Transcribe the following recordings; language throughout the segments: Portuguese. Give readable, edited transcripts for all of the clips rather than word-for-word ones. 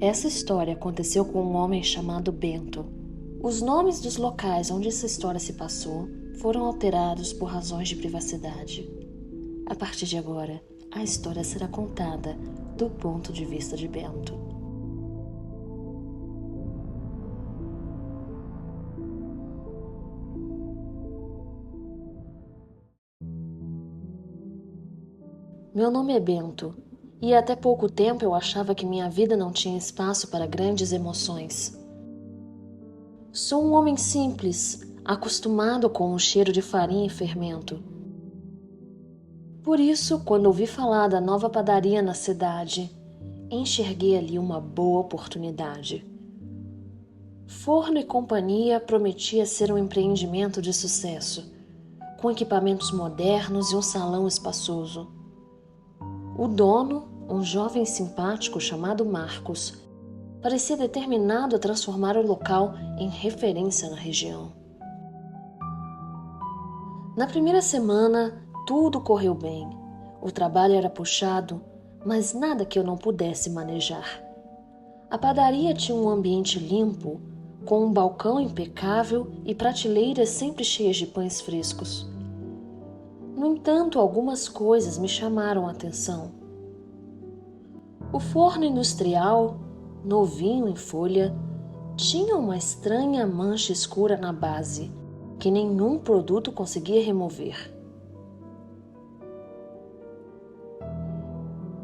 Essa história aconteceu com um homem chamado Bento. Os nomes dos locais onde essa história se passou foram alterados por razões de privacidade. A partir de agora, a história será contada do ponto de vista de Bento. Meu nome é Bento, e até pouco tempo eu achava que minha vida não tinha espaço para grandes emoções. Sou um homem simples, acostumado com o cheiro de farinha e fermento. Por isso, quando ouvi falar da nova padaria na cidade, enxerguei ali uma boa oportunidade. Forno e Companhia prometia ser um empreendimento de sucesso, com equipamentos modernos e um salão espaçoso. O dono, um jovem simpático chamado Marcos, parecia determinado a transformar o local em referência na região. Na primeira semana, tudo correu bem. O trabalho era puxado, mas nada que eu não pudesse manejar. A padaria tinha um ambiente limpo, com um balcão impecável e prateleiras sempre cheias de pães frescos. No entanto, algumas coisas me chamaram a atenção. O forno industrial, novinho em folha, tinha uma estranha mancha escura na base, que nenhum produto conseguia remover.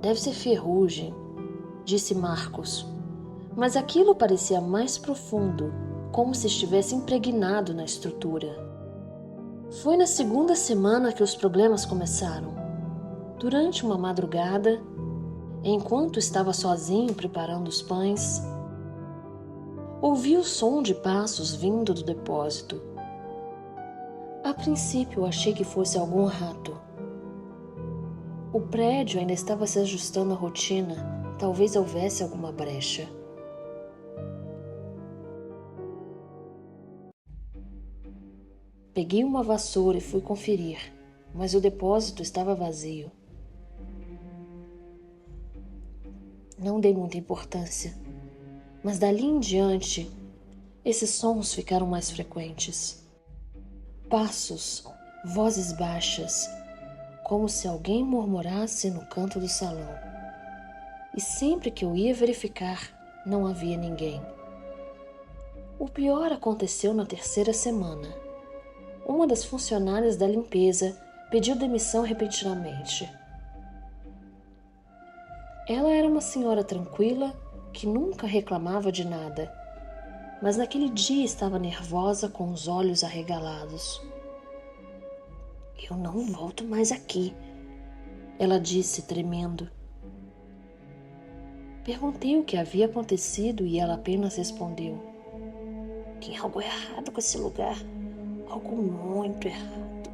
Deve ser ferrugem, disse Marcos, mas aquilo parecia mais profundo, como se estivesse impregnado na estrutura. Foi na segunda semana que os problemas começaram. Durante uma madrugada, enquanto estava sozinho preparando os pães, ouvi o som de passos vindo do depósito. A princípio, achei que fosse algum rato. O prédio ainda estava se ajustando à rotina, talvez houvesse alguma brecha. Peguei uma vassoura e fui conferir, mas o depósito estava vazio. Não dei muita importância, mas dali em diante, esses sons ficaram mais frequentes. Passos, vozes baixas, como se alguém murmurasse no canto do salão. E sempre que eu ia verificar, não havia ninguém. O pior aconteceu na terceira semana. Uma das funcionárias da limpeza pediu demissão repentinamente. Ela era uma senhora tranquila que nunca reclamava de nada, mas naquele dia estava nervosa com os olhos arregalados. "Eu não volto mais aqui", ela disse, tremendo. Perguntei o que havia acontecido e ela apenas respondeu: "Tem algo errado com esse lugar, algo muito errado".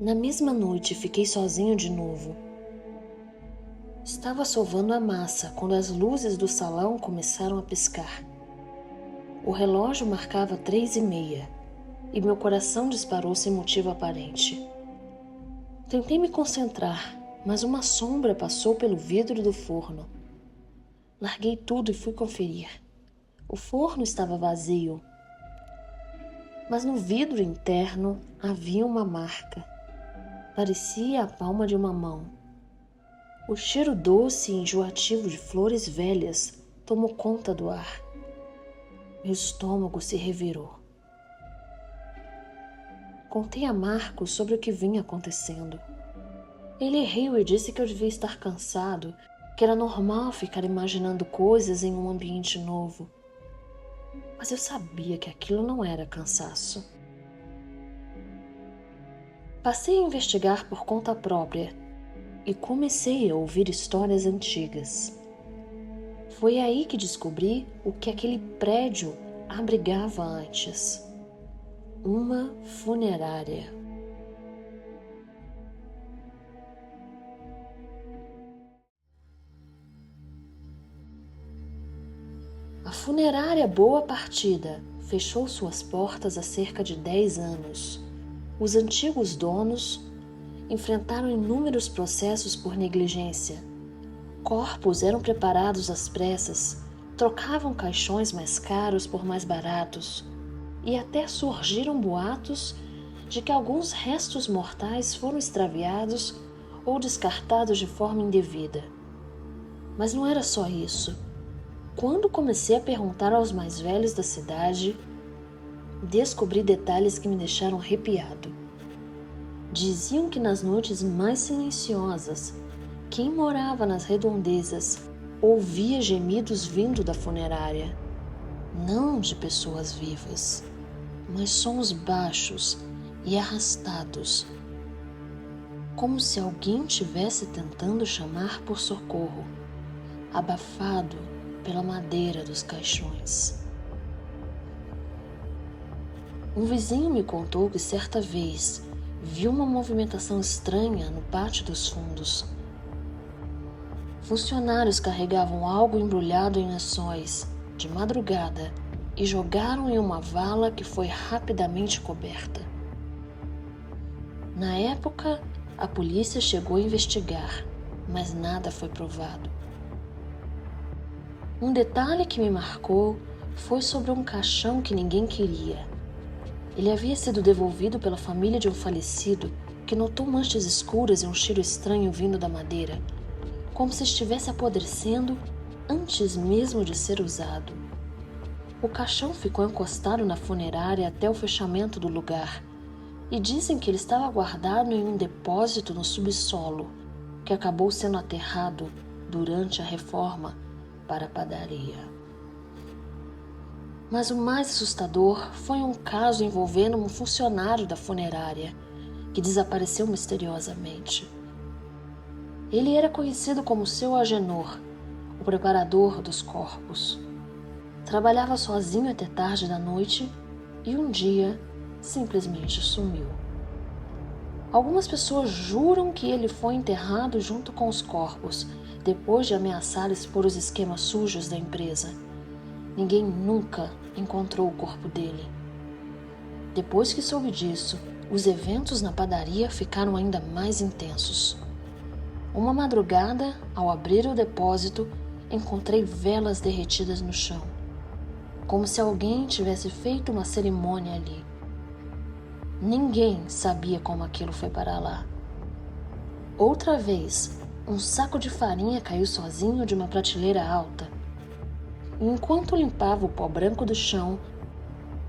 Na mesma noite fiquei sozinho de novo. Estava sovando a massa quando as luzes do salão começaram a piscar. O relógio marcava 3h30 e meu coração disparou sem motivo aparente. Tentei me concentrar, mas uma sombra passou pelo vidro do forno. Larguei tudo e fui conferir. O forno estava vazio, mas no vidro interno havia uma marca. Parecia a palma de uma mão. O cheiro doce e enjoativo de flores velhas tomou conta do ar. Meu estômago se revirou. Contei a Marcos sobre o que vinha acontecendo. Ele riu e disse que eu devia estar cansado, que era normal ficar imaginando coisas em um ambiente novo. Mas eu sabia que aquilo não era cansaço. Passei a investigar por conta própria e comecei a ouvir histórias antigas. Foi aí que descobri o que aquele prédio abrigava antes: uma funerária. A funerária Boa Partida fechou suas portas há cerca de 10 anos. Os antigos donos enfrentaram inúmeros processos por negligência, Corpos eram preparados às pressas, trocavam caixões mais caros por mais baratos, e até surgiram boatos de que alguns restos mortais foram extraviados ou descartados de forma indevida. Mas não era só isso. Quando comecei a perguntar aos mais velhos da cidade, descobri detalhes que me deixaram arrepiado. Diziam que nas noites mais silenciosas, quem morava nas redondezas ouvia gemidos vindo da funerária, não de pessoas vivas, mas sons baixos e arrastados, como se alguém estivesse tentando chamar por socorro, abafado pela madeira dos caixões. Um vizinho me contou que certa vez viu uma movimentação estranha no pátio dos fundos. Funcionários carregavam algo embrulhado em lençóis de madrugada e jogaram em uma vala que foi rapidamente coberta. Na época, a polícia chegou a investigar, mas nada foi provado. Um detalhe que me marcou foi sobre um caixão que ninguém queria. Ele havia sido devolvido pela família de um falecido que notou manchas escuras e um cheiro estranho vindo da madeira, como se estivesse apodrecendo antes mesmo de ser usado. O caixão ficou encostado na funerária até o fechamento do lugar, e dizem que ele estava guardado em um depósito no subsolo, que acabou sendo aterrado durante a reforma para a padaria. Mas o mais assustador foi um caso envolvendo um funcionário da funerária que desapareceu misteriosamente. Ele era conhecido como Seu Agenor, o preparador dos corpos. Trabalhava sozinho até tarde da noite e um dia simplesmente sumiu. Algumas pessoas juram que ele foi enterrado junto com os corpos, depois de ameaçar expor os esquemas sujos da empresa. Ninguém nunca encontrou o corpo dele. Depois que soube disso, os eventos na padaria ficaram ainda mais intensos. Uma madrugada, ao abrir o depósito, encontrei velas derretidas no chão, como se alguém tivesse feito uma cerimônia ali. Ninguém sabia como aquilo foi parar lá. Outra vez, um saco de farinha caiu sozinho de uma prateleira alta. E enquanto limpava o pó branco do chão,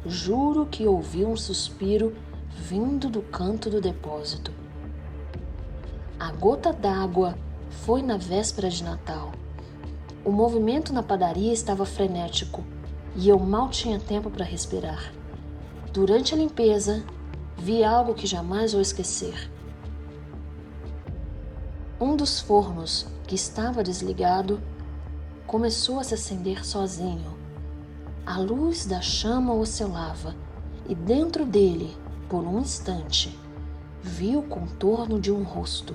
juro que ouvi um suspiro vindo do canto do depósito. A gota d'água foi na véspera de Natal. O movimento na padaria estava frenético e eu mal tinha tempo para respirar. Durante a limpeza, vi algo que jamais vou esquecer. Um dos fornos, que estava desligado, começou a se acender sozinho. A luz da chama oscilava e dentro dele, por um instante, vi o contorno de um rosto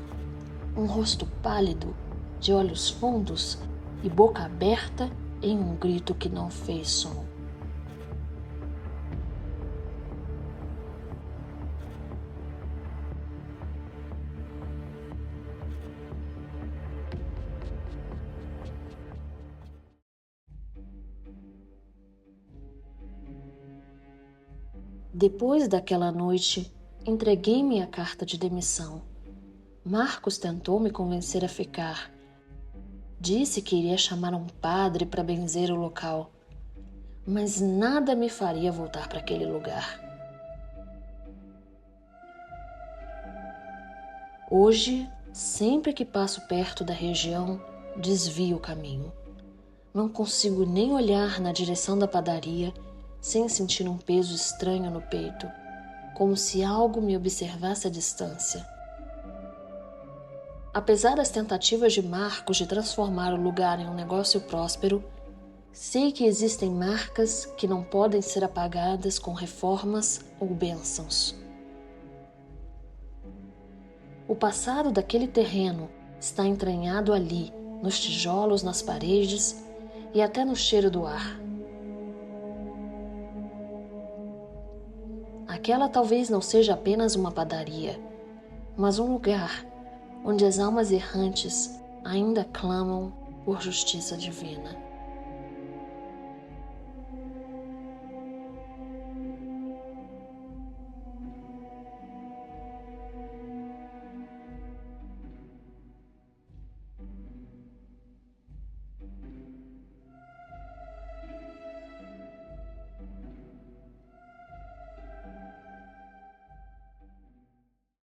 pálido, de olhos fundos e boca aberta em um grito que não fez som. Depois daquela noite, entreguei minha carta de demissão. Marcos tentou me convencer a ficar. Disse que iria chamar um padre para benzer o local, mas nada me faria voltar para aquele lugar. Hoje, sempre que passo perto da região, desvio o caminho. Não consigo nem olhar na direção da padaria sem sentir um peso estranho no peito, como se algo me observasse à distância. Apesar das tentativas de Marcos de transformar o lugar em um negócio próspero, sei que existem marcas que não podem ser apagadas com reformas ou bênçãos. O passado daquele terreno está entranhado ali, nos tijolos, nas paredes e até no cheiro do ar. Aquela talvez não seja apenas uma padaria, mas um lugar onde as almas errantes ainda clamam por justiça divina.